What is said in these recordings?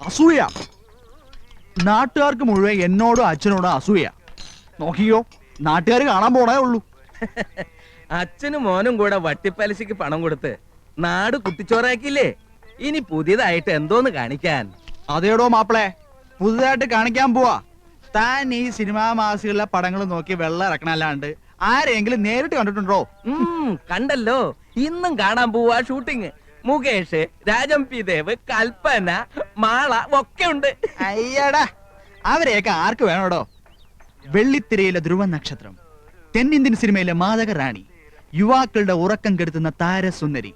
അസൂയ. നാട്ടുകാർക്ക് മുഴുവൻ എന്നോടും അച്ഛനോടും അസൂയ. നോക്കിയോ, നാട്ടുകാർ കാണാൻ പോണേ ഉള്ളൂ. അച്ഛനും മോനും കൂടെ വട്ടിപ്പലിശക്ക് പണം കൊടുത്ത് നാട് കുട്ടിച്ചോറാക്കിയില്ലേ? ഇനി പുതിയതായിട്ട് എന്തോന്ന് കാണിക്കാൻ? അതേടോ മാപ്പിളെ, പുതുതായിട്ട് കാണിക്കാൻ പോവാ. താൻ ഈ സിനിമാ മാസികളിലെ പടങ്ങൾ നോക്കി വെള്ളം ഇറക്കണല്ലാണ്ട് ആരെങ്കിലും നേരിട്ട് കണ്ടിട്ടുണ്ടോ? കണ്ടല്ലോ, ഇന്നും കാണാൻ പോവാ ഷൂട്ടിങ്. മുകേഷ്, രാജം പി ദേവ്, കൽപ്പന, മാള ഒക്കെ ഉണ്ട്. അയ്യടാ, അവരെയൊക്കെ ആർക്ക് വേണോടോ? വെള്ളിത്തിരയിലെ ധ്രുവ നക്ഷത്രം, തെന്നിന്ത്യൻ സിനിമയിലെ മാതക റാണി, യുവാക്കളുടെ ഉറക്കം കെടുത്തുന്ന താരസുന്ദരി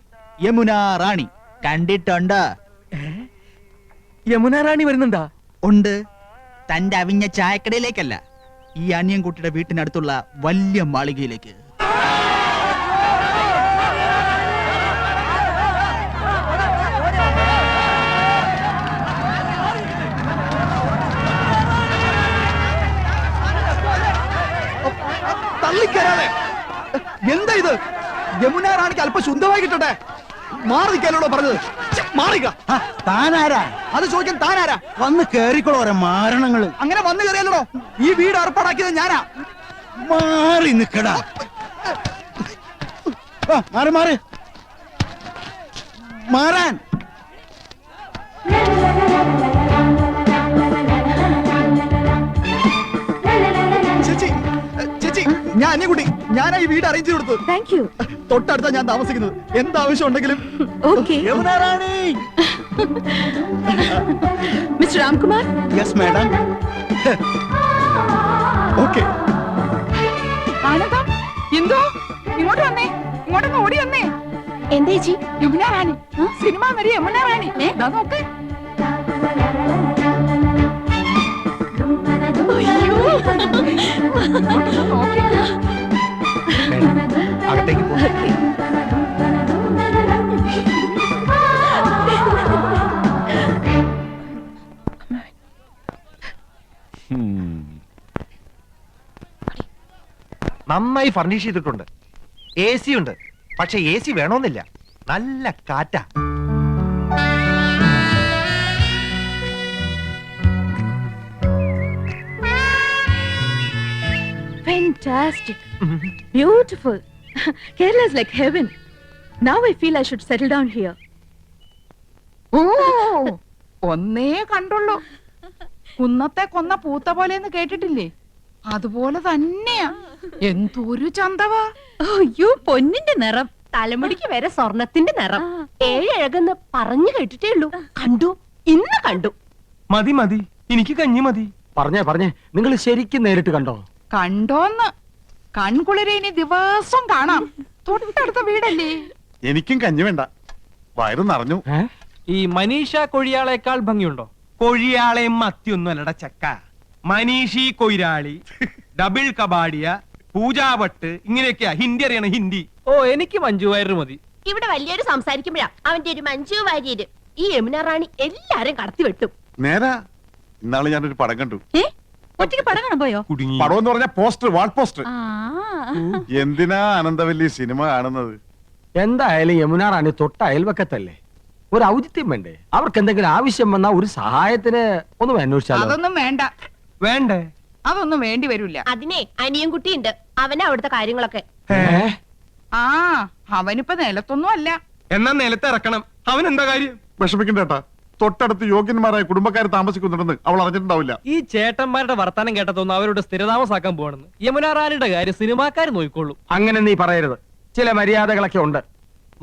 യമുന റാണി കണ്ടിട്ടുണ്ട്? യമുന റാണി വരുന്നുണ്ടാ? ഉണ്ട്. തന്റെ അവിഞ്ഞ ചായക്കടയിലേക്കല്ല, ഈ അനിയൻകുട്ടിയുടെ വീട്ടിനടുത്തുള്ള വലിയ മാളികയിലേക്ക്. തള്ളിക്കരാതെ. എന്താ ഇത്? യമുന റാണിക്ക് അല്പം ശുദ്ധമായി കിട്ടട്ടെ. മാറി നിൽക്കാനോടോ പറഞ്ഞത്? മാറിക്ക. താനാരാ? അത് ചോദിക്കാൻ താനാരാ? വന്ന് കേറിക്കോളോ ഓരോ മാരണങ്ങള്. അങ്ങനെ വന്നു കയറിയല്ലോ. ഈ വീട് ഏർപ്പാടാക്കിയത് ഞാനാ. മാറി നിക്കടാ. മാറി മാറി മാറാൻ. ചേച്ചി, ചേച്ചി, ഞാൻ അനിയൻകുട്ടി. ഞാനാ ഈ വീട് അറേഞ്ച് കൊടുത്തു. Thank you. തൊട്ടടുത്താ ഞാൻ താമസിക്കുന്നത്. എന്താവശ്യം ഉണ്ടെങ്കിലും. Okay. Yamuna Rani. Mister Ramkumar. Yes madam. Okay. ആനന്ദം, എന്തോ ഇങ്ങോട്ട് വന്നേ, ഇങ്ങോട്ടൊന്ന് ഓടി വന്നേ. എന്താ ചേച്ചി? യമുന റാണി, സിനിമ നടി യമുന റാണി. ദാ നോക്ക്. ഇങ്ങോട്ടൊന്ന് നോക്ക്. അകത്തേക്ക് പോ. നന്നായി ഫർണിഷ് ചെയ്തിട്ടുണ്ട്. AC ഉണ്ട്, പക്ഷെ AC വേണമെന്നില്ല. നല്ല കാറ്റാ. Fantastic. Beautiful. Kerala is like heaven. Now I feel I should settle down here. ഓ, ഒന്നേ കണ്ടുള്ളൂ. കുന്നത്തെ കൊന്ന പൂത്ത പോലെന്ന് കേട്ടിട്ടില്ലേ? അതുപോലെ തന്നെയാ. എന്തൊരു ചന്തവാ. അയ്യോ, പൊന്നിന്റെ നിറം, തലമുടിക്ക് വരെ സ്വർണത്തിന്റെ നിറം. ഏഴഴകെന്ന് പറഞ്ഞു കേട്ടിട്ടേ ഉള്ളൂ. കണ്ടു, ഇന്ന് കണ്ടു. മതി മതി, എനിക്ക് കഞ്ഞി മതി. പറഞ്ഞേ നിങ്ങൾ ശരിക്കും നേരിട്ട് കണ്ടോ? കണ്ടോന്ന്? കൺകുളിരെ ഇനി ദിവസം കാണാം. തൊട്ടടുത്ത വീടല്ലേ. എനിക്കും കഞ്ഞി വേണ്ട, വയറ് നിറഞ്ഞു. ഈ മനീഷ കൊഴിയാളേക്കാൾ ഭംഗിയുണ്ടോ? കൊഴിയാളെയും മത്തിയൊന്നും അല്ലട ചക്ക. മനീഷി കൊയിരാളി, ഡബിൾ കബാഡിയ, പൂജാവട്ട്, ഇങ്ങനെയൊക്കെയാ ഹിന്ദി അറിയണ ഹിന്ദി. ഓ, എനിക്ക് മഞ്ജു വാര്യർ മതി. ഇവിടെ വലിയൊരു സംസാരിക്കുമ്പോഴാ അവന്റെ ഒരു മഞ്ജു വാര്യര്. ഈ യമുന റാണി എല്ലാരും കടത്തി വെട്ടും. നേരാ, ഇന്നാള് ഞാനൊരു പടം കണ്ടു. ഒറ്റയ്ക്ക് പടം കാണാൻ പോയോ? പടം എന്ന് പറഞ്ഞ പോസ്റ്റർ, വാൾ പോസ്റ്റർ. എന്തിനാ അനന്തവല്ലി സിനിമ കാണുന്നത്? എന്തായാലും യമുന റാണി തൊട്ട അയൽവക്കത്തല്ലേ, ഒരു ഔചിത്യം വേണ്ടേ? അവർക്ക് എന്തെങ്കിലും ആവശ്യം വന്നാ ഒരു സഹായത്തിന് ഒന്നും അന്വേഷിച്ചാലോ? അതൊന്നും വേണ്ട. വേണ്ടേ? അതൊന്നും വേണ്ടി വരില്ല. അതിനെ അനിയൻകുട്ടി ഉണ്ട്, അവനാ അവിടുത്തെ കാര്യങ്ങളൊക്കെ. ആ, അവനിപ്പോ നിലത്തൊന്നും അല്ല. എന്നാ നിലത്ത് ഇറക്കണം. അവൻ എന്താ കാര്യം? വിഷമിക്കണ്ടേട്ടാ, തൊട്ടടുത്ത് യോഗ്യന്മാരായ കുടുംബക്കാർ താമസിക്കുന്നുണ്ടെന്ന് അവൾ അറിഞ്ഞിട്ടുണ്ടാവില്ല. ഈ ചേട്ടന്മാരുടെ വർത്താനം കേട്ടതൊന്നും അവരുടെ സ്ഥിരതാമസാക്കാൻ പോകണമെന്ന്. യമുന റാണിയുടെ കാര്യം സിനിമാക്കാർ നോക്കിക്കൊള്ളു. അങ്ങനെ നീ പറയരുത്. ചില മര്യാദകളൊക്കെ ഉണ്ട്.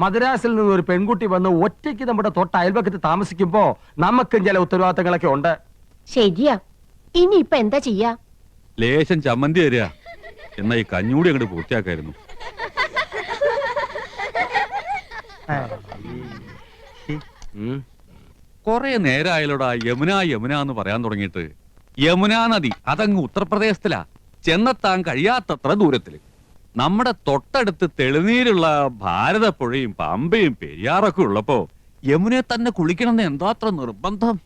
മദ്രാസിൽ നിന്ന് ഒരു പെൺകുട്ടി വന്ന് ഒറ്റയ്ക്ക് നമ്മുടെ തൊട്ട അയൽവക്കത്ത് താമസിക്കുമ്പോ നമുക്കും ചില ഉത്തരവാദിത്തങ്ങളൊക്കെ ഉണ്ട്. ശരിയാ. ഇനി ഇപ്പൊ എന്താ ചെയ്യാ? ലേശം ചമ്മന്തി തരിക, എന്നാ ഈ കഞ്ഞൂടി അങ്ങോട്ട് പൂർത്തിയാക്കായിരുന്നു. കൊറേ നേരമായാലോടാ യമുന യമുന എന്ന് പറയാൻ തുടങ്ങിയിട്ട്. യമുനാ നദി അതങ്ങ് ഉത്തർപ്രദേശത്തിലാ, ചെന്നെത്താൻ കഴിയാത്തത്ര ദൂരത്തില്. നമ്മുടെ തൊട്ടടുത്ത് തെളിനീരുള്ള ഭാരതപ്പുഴയും പമ്പയും പെരിയാറൊക്കെ ഉള്ളപ്പോ യമുനെ തന്നെ കുളിക്കണമെന്ന് എന്താ അത്ര നിർബന്ധം?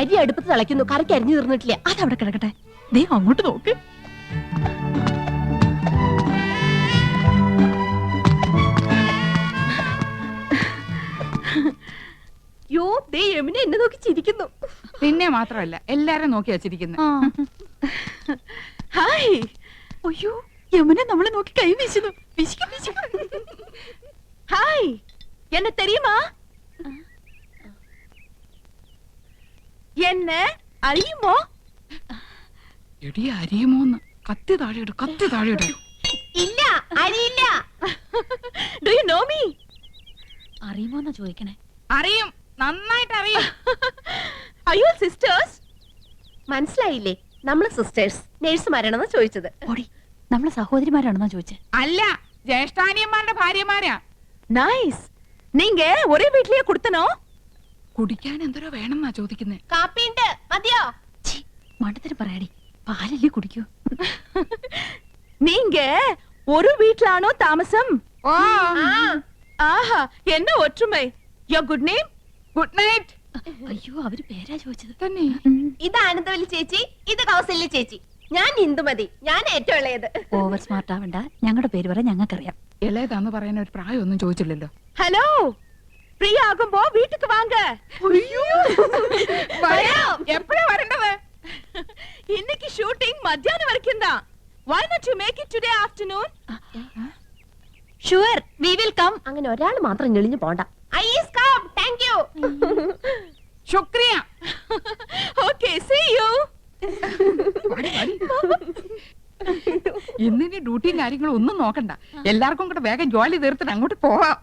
അരി അടുപ്പത്ത് തിളയ്ക്കുന്നു, കറിക്ക് അരിഞ്ഞു തീർന്നിട്ടില്ല. അതവിടെ കിടക്കട്ടെ. ദേ അങ്ങോട്ട് നോക്ക്. യോ, ദേ യമുന എന്നെ നോക്കി ചിരിക്കുന്നു. നിന്നെ മാത്രമല്ല എല്ലാരും നോക്കി വച്ചിരിക്കുന്നു. ഹായ്. അയ്യോ, യമുന നമ്മളെ നോക്കി കൈ വീശുന്നു. ഹായ്, എന്നെ തെരിയുമാ? എന്നെ അറിയുമോ? എടി അരിയുമോന്ന്. കത്തി താഴെയിട്, കത്തി താഴെയിട്. ഇല്ല, അറിയില്ല. Do you know me? അറിയുമോന്നാ ചോദിക്കണേ. അറിയും, നന്നായിട്ട് അറിയും. അയ്യോ സിസ്റ്റേഴ്സ്. മനസ്സിലായില്ലേ? നമ്മള് സിസ്റ്റേഴ്സ് നേഴ്സുമാരാണെന്ന് ചോദിച്ചത്. ഓടി, നമ്മളെ സഹോദരിമാരാണെന്നാ ചോദിച്ചേ. അല്ല, ജ്യേഷ്ഠാനിയന്മാരുടെ ഭാര്യമാരാ. നൈസ്. നീങ്ക ഒരേ വീട്ടിലേ കൊടുത്തനോ? കുടിക്കാൻ എന്തോരോ വേണമെന്നാ ചോദിക്കുന്നേ. കാപ്പിണ്ട്, മതിയോ? മണ്ടത്തിന് പറയാടി, പാലല്ലേ കുടിക്കൂ. നീങ്ക ഒരു വീട്ടിലാണോ താമസം? ഓ, ആഹാ, എന്നെ ഒற்றுമൈ. യോ ഗുഡ് നെയിം? Good night. അയ്യോ, അവര് പേരാ ചോദിച്ചത്. തന്നെ ഇത് ആനന്ദവല്ലി ചേച്ചി, ഇത് കൗസല്യ ചേച്ചി. ഞാൻ ഇന്ദുമതി, ഞാൻ ഏറ്റവും ഇളയത്. ഓവർ സ്മാർട്ട് ആവണ്ട, ഞങ്ങളുടെ പേര് പറയാൻ ഞങ്ങൾക്കറിയാം. ഇളയതാന്ന് പറയാൻ ഒരു പ്രായമൊന്നും ചോദിച്ചില്ലല്ലോ. ഹലോ, ഫ്രീ ആകുമ്പോ വീട്ടുക്ക് വാങ്ക. എപ്പോഴാ വരേണ്ടത്? ഇന്നേക്ക് ഷൂട്ടിംഗ് മധ്യാഹ്നം വരയ്ക്കും. Why not you make it today afternoon? Sure, we will come. അങ്ങനെ ഒരാൾ മാത്രം ഞെളിഞ്ഞു പോണ്ട. I is come. Thank you. ശുക്രിയ. Okay, see you. ഇന്നിനി ഡ്യൂട്ടിയും കാര്യങ്ങളും ഒന്നും നോക്കണ്ട. എല്ലാവർക്കും കൂടെ വേഗം ജോലി തീർത്തിട്ട് അങ്ങോട്ട് പോവാം.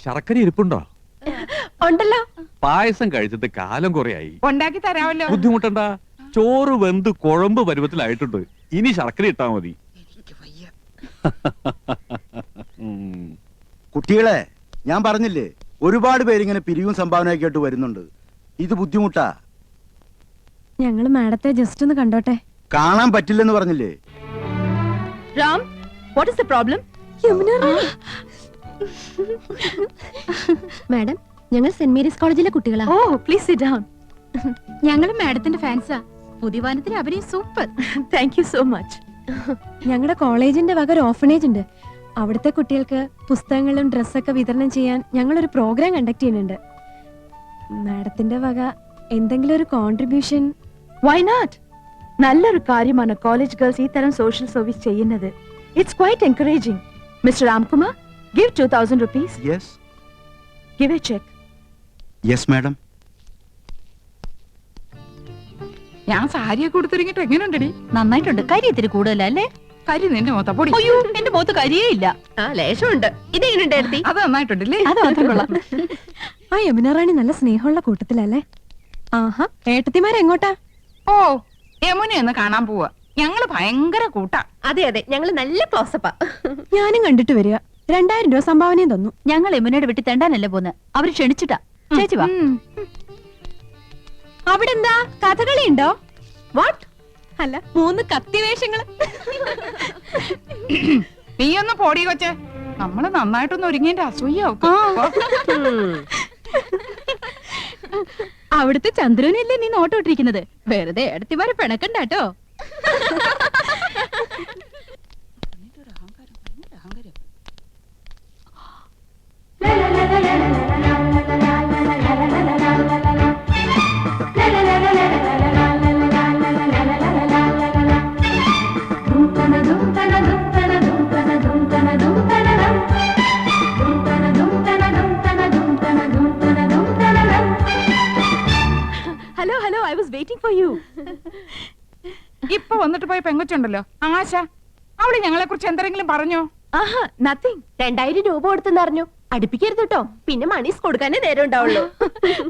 ശർക്കര ഇരിപ്പുണ്ടോ? ഉണ്ടല്ലോ. പായസം കഴിച്ചിട്ട് കാലം കുറയായി. ഉണ്ടാക്കി തരാമല്ലോ. ബുദ്ധിമുട്ടണ്ട, ചോറ് വെന്ത് കുഴമ്പ് പരുവത്തിലായിട്ടുണ്ട്. ഇനി ശർക്കര ഇട്ടാ മതി. കുട്ടികളെ, ഞാൻ പറഞ്ഞില്ലേ, ഒരുപാട് പേരിങ്ങനെ പിരിവും സംഭാവനയൊക്കെ ആയിട്ട് വരുന്നുണ്ട്. ഇത് ബുദ്ധിമുട്ടാ. ഞങ്ങള് മാഡത്തെ ജസ്റ്റ് ഒന്ന് കണ്ടോട്ടെ. കാണാൻ പറ്റില്ലെന്ന് പറഞ്ഞില്ലേ? Ram, what is the problem? Madam, ഞങ്ങൾ സെന്റ് മേരീസ് കോളേജിലെ കുട്ടികളാ. ഓ, പ്ലീസ് സിറ്റ് ഡൗൺ. ഞങ്ങൾ മാഡത്തിന്റെ ഫാൻസാ. പുതിയ വാനത്തിന് അഭിനയം super. Thank you so much. ഞങ്ങളുടെ കോളേജിന്റെ വക ഒരു ഓർഫനേജ് ഉണ്ട്. അവിടുത്തെ കുട്ടികൾക്ക് പുസ്തകങ്ങളും ഡ്രസ്സൊക്കെ വിതരണം ചെയ്യാൻ ഞങ്ങളൊരു പ്രോഗ്രാം കണ്ടക്ട് ചെയ്യുന്നുണ്ട്. മാഡത്തിന്റെ വക എന്തെങ്കിലും ഒരു കോൺട്രിബ്യൂഷൻ? Why not? നല്ലൊരു കാര്യമാണ് കോളേജ് ഗേൾസ് ഈ തരം സോഷ്യൽ സർവീസ് ചെയ്യുന്നത്. It's quite encouraging. Mister Ramkumar, give 2000 rupees. Yes, Give a check. Yes madam. ഞാൻ സാരിയൊക്കെ കൊടുത്തിറങ്ങിട്ട് എങ്ങനെയുണ്ടടി? നന്നായിട്ടുണ്ട്. കരി ഇത്തിരി കൂടുതലല്ലേ? കരി നിന്റെ മൊത്ത പൊടി. അയ്യോ, എന്റെ മുഖത്ത് കരിയേ ഇല്ല. ആ, ലേശമുണ്ട്. ഇതെങ്ങനെയുണ്ടായിരുന്നു? അത് നന്നായിട്ടുണ്ടല്ലേ? അത് മാത്രം കൊള്ളാം. ആ യമുന റാണി നല്ല സ്നേഹമുള്ള കൂട്ടത്തിലല്ലേ? ആഹാ, ഏട്ടത്തിമാരെങ്ങോട്ടാ? ഓ, യമുനയൊന്ന് കാണാൻ പോവാ. ഞങ്ങള് ഭയങ്കര കൂട്ടാ. അതെ അതെ, ഞങ്ങൾ നല്ല ക്ലോസപ്പാ. ഞാനും കണ്ടിട്ട് വരിക. 2000 രൂപ സംഭാവനയും തന്നു. ഞങ്ങൾ യമുനയുടെ വീട്ടിൽ തെണ്ടാനല്ലേ പോന്ന്. അവര് ക്ഷണിച്ചിട്ടാ. ചേച്ചി വാ. അവിടെ എന്താ കഥകളി ഉണ്ടോ? വാട്ട്? അല്ല, 3 കത്തി വേഷങ്ങള്. നീ ഒന്ന് പോടി കൊച്ചേ. നമ്മള് നന്നായിട്ടൊന്ന് ഒരുങ്ങിന്റെ അസൂയാവും. അവിടുത്തെ ചന്ദ്രനല്ലേ നീ നോട്ടോട്ടിരിക്കുന്നത്? വെറുതെ എടുത്തിമാരെ പിണക്കണ്ടാട്ടോ. Hello hello, I was waiting for you. ഇപ്പൊ വന്നിട്ട് പോയ പെങ്കൊച്ചുണ്ടല്ലോ ആശ, അവള് ഞങ്ങളെ കുറിച്ച് എന്തെങ്കിലും പറഞ്ഞോ? ആഹാ, നത്തിങ്. 2000 രൂപ കൊടുത്തെന്ന് അറിഞ്ഞു. അടുപ്പിക്കരുത് കേട്ടോ, പിന്നെ മണീസ് കൊടുക്കാനേ നേരം ഉണ്ടാവുള്ളൂ.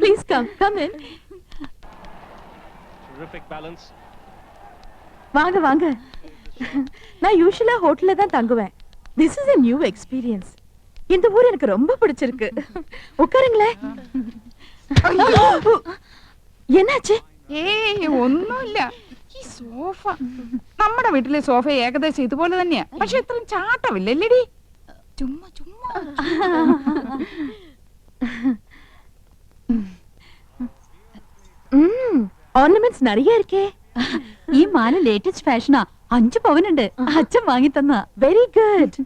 Please come come in. வாங்க வாங்க. நான் யூசுவலா ஹோட்டல்ல தான் தங்குவேன். This is a new experience. இந்த ஊர் எனக்கு ரொம்ப பிடிச்சிருக்கு. உட்காருங்களேன். என்னாச்சு? ഏയ് ഒന്നുമില്ല. ഈ സോഫ, നമ്മുടെ വീട്ടിലെ സോഫ ഏകദേശം ഇതുപോലെ തന്നെയാ. പക്ഷെ ഇത്രയും ചാട്ടമില്ലല്ലേടി? ചുമ്മാ ചുമ്മാ ഓർണമെന്റ്സ് നിറയെ இருக்கே. ഈ മാല ലേറ്റസ്റ്റ് ഫാഷനാ. 5 പവനുണ്ട്. അച്ഛൻ വാങ്ങി തന്ന. Very good.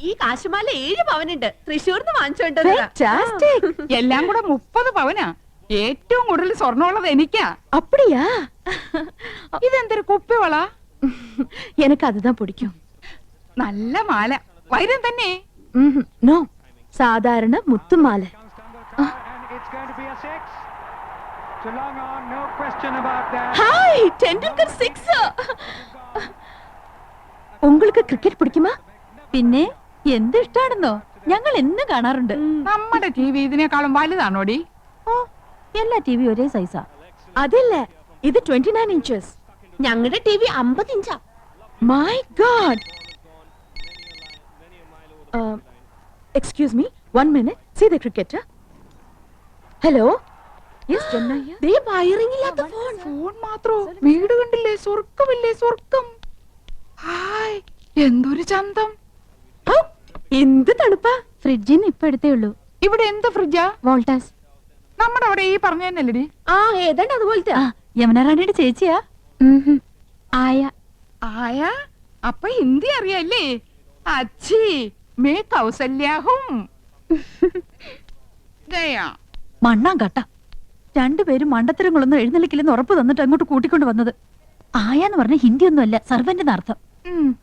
ഈ കാശുമാല 7 പവനുണ്ട്. തൃശ്ശൂർന്ന് വാങ്ങിച്ചോണ്ട് ഫാന്റാസ്റ്റിക്. എല്ലാം കൂടെ 30 പവനാ. ഏറ്റവും കൂടുതൽ സ്വർണ്ണമുള്ളത് എനിക്കാ. அப்படியா? ഇതെന്തൊരു കുപ്പിവള? எனக்கு அதுதான் பிடிக்கும். നല്ല മാല. വൈരം തന്നെ. നോ, സാധാരണ മുത്തുമാല. Hi, Tendulkar sixer. உங்களுக்கு ക്രിക്കറ്റ് പിടിക്കുമാ? പിന്നെ എന്ത് ഇഷ്ടാണെന്നോ, ഞങ്ങൾ എന്നും കാണാറുണ്ട്. നമ്മുടെ ടി വി ഇതിനേക്കാളും വലുതാണോടി? ഓ, എല്ലാ ടി വി ഒരേ സൈസാ. അതല്ല, ഇത് 29 inches. ഞങ്ങളുടെ ടി വി 50 ഇഞ്ചാ. My God. Excuse me, 1 minute. See the cricketer. Hello. Yes, Jannaya. They wiring ഇല്ലാത്ത ഫോൺ. ഫോൺ മാത്രോ? വീട് കണ്ടില്ലേ? സ്വർഗമില്ലേ? സ്വർഗം. ഹായ്, എന്തൊരു ചന്തം. എന്ത് തണുപ്പാ. ഫ്രിഡ്ജിന് ഇപ്പൊ എടുത്തേ ഉള്ളൂ. ഇവിടെ എന്ത് ഫ്രിഡ്ജാ? വോൾട്ടാസ്. നമ്മുടെ അവിടെ ഈ പറഞ്ഞ തന്നെയല്ലേ? ആ, ഏതാണ്ട് അതുപോലത്തെ. യമുന റാണിയുടെ ചേച്ചിയാ. ആയ. ആയ? അപ്പൊ ഹിന്ദി അറിയാല്ലേ? അച്ഛി മേ കൗസല്യാഹും. ഗയാ. മണ്ണാൻ കട്ട. രണ്ടുപേരും മണ്ടത്തരങ്ങളൊന്നും എഴുന്നള്ളിക്കില്ലെന്ന് ഉറപ്പ് തന്നിട്ട് അങ്ങോട്ട് കൂട്ടിക്കൊണ്ട് വന്നത്. ആയാന്ന് പറഞ്ഞ ഹിന്ദി ഒന്നും അല്ല, സർവന്റ് അർത്ഥം.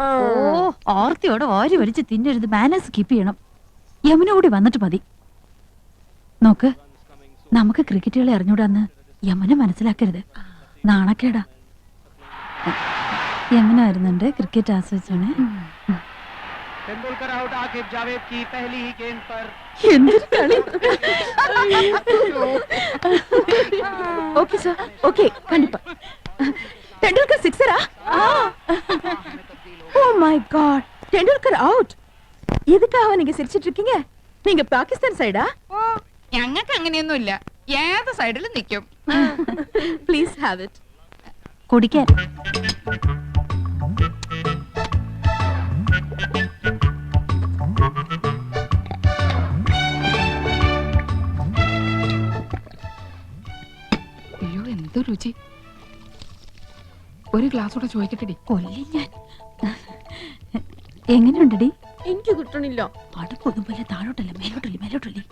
ഓ, ഓർത്തിയോടെ ഓരി വലിച്ച് തിന്നരുത്. മാനേഴ്സ് കീപ്പ് ചെയ്യണം. യമുന കൂടി വന്നിട്ട് മതി. നോക്ക്, നമുക്ക് ക്രിക്കറ്റുകളെ അറിഞ്ഞൂടാന്ന് യമുന മനസ്സിലാക്കരുത്. നാണക്കേടാ. യമുന വരുന്നുണ്ട്. ക്രിക്കറ്റ് ആസ്വദിച്ചാണ്. എന്തൊരു കളി. ஓகே சார், ஓகே, கண்டிப்பா. டெண்டுல்கர் சிக்ஸரா? Oh my God, Tendulkar out. எதுக்காக நீங்க சிரிச்சிட்டு இருக்கீங்க? நீங்க பாகிஸ்தான் சைடா? ഓ, ഞങ്ങൾക്ക് അങ്ങനെയൊന്നുമില്ല. ഏത് സൈഡിലും നിൽക്കും. Please have it. കുടിക്കാൻ. അയ്യോ, എന്ത് രുചി. ഒരു ഗ്ലാസ് കൂടെ ചോദിക്കട്ടെടി. കൊല്ലി ഞാൻ. എങ്ങനെയുണ്ടടി? എനിക്ക് കിട്ടണില്ല. അടുപ്പൊന്നും പോലെ താഴോട്ടല്ല, മേലോട്ടല്ലേ, മേലോട്ടല്ലേ.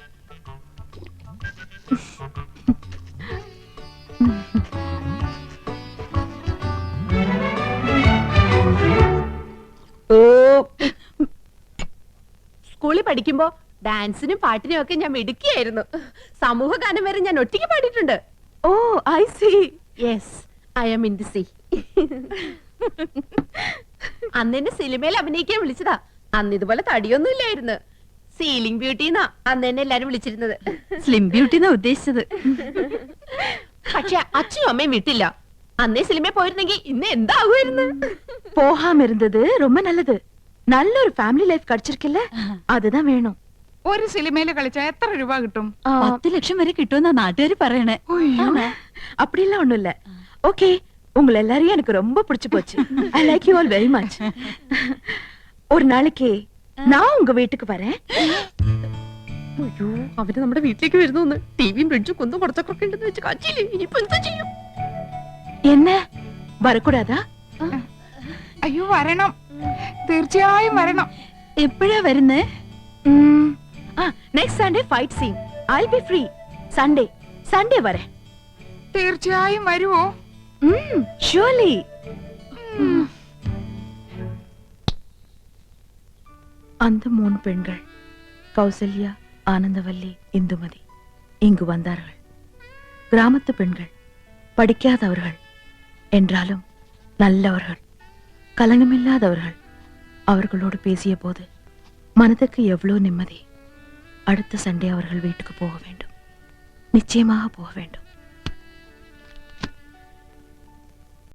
സ്കൂളിൽ പഠിക്കുമ്പോ ഡാൻസിനും പാട്ടിനും ഒക്കെ ഞാൻ മിടുക്കിയായിരുന്നു. സമൂഹ ഗാനം വരെ ഞാൻ ഒറ്റയ്ക്ക് പാടിയിട്ടുണ്ട്. Oh, I see. Yes, I am in the sea. അന്ന് എന്നെ സിനിമയിൽ അഭിനയിക്കാൻ വിളിച്ചതാ. അന്ന് ഇതുപോലെ തടിയൊന്നും ഇല്ലായിരുന്നു. സീലിംഗ് ബ്യൂട്ടിന്നാ അന്ന് എന്നെ എല്ലാരും വിളിച്ചിരുന്നത്. സ്ലിം ബ്യൂട്ടി എന്നാ ഉദ്ദേശിച്ചത്. പക്ഷെ അച്ഛനും അമ്മയും വിട്ടില്ല. അന്നേ സിനിമയിൽ പോയിരുന്നെങ്കിൽ ഇന്ന് എന്താകുമായിരുന്നു. போகாம இருந்தது ரொம்ப நல்லது. நல்ல ஒரு ஃபேமிலி லைஃப் கிடைச்சிருக்குல்ல, அதுதான் வேணும். ഒരു സിനിമയിൽ കളിച്ചാ എത്ര രൂപ കിട്ടും? 10 ലക്ഷം വരെ കിട്ടുമെന്നാ നാട്ടുകാര് പറയണേ. அப்படிலாம் ஒண்ணும் இல்ல. ஓகே, உங்களை எல்லாரையும் எனக்கு ரொம்ப பிடிச்சு போச்சு. I like you all very much. ஒரு நாளைக்கு நான் உங்க வீட்டுக்கு வரேன். അയ്യോ, അവര് നമ്മുടെ വീട്ടിലേക്ക് വരുന്നു. ടിവിയും ഫ്രിഡ്ജും കുന്നും കുറച്ചൊക്കെ ഉണ്ടെന്ന് വെച്ച് കാച്ചില്ലേ. ഇനിയിപ്പോ എന്താ ചെയ്യും? എന്നെ വരക്കൂടാതാ? അയ്യോ, വരണം. തീർച്ചയായും വരണം. എപ്പോഴാ വരുന്നേ? Next Sunday fight scene. I will be free. Sunday വരെ. തീർച്ചയായും വരുവോ? ഷുവർലി. அந்த 3 பெண்கள் கௌசல்யா, ஆனந்தவல்லி, இந்துமதி இங்கு வந்தார்கள். கிராமத்து பெண்கள், படிக்காதவர்கள் என்றாலும் நல்லவர்கள், கலங்கமில்லாதவர்கள். அவர்களோடு பேசிய போது மனதுக்கு எவ்வளவு நிம்மதி. அடுத்த சண்டே அவர்கள் வீட்டுக்கு போக வேண்டும். நிச்சயமாக போக வேண்டும்.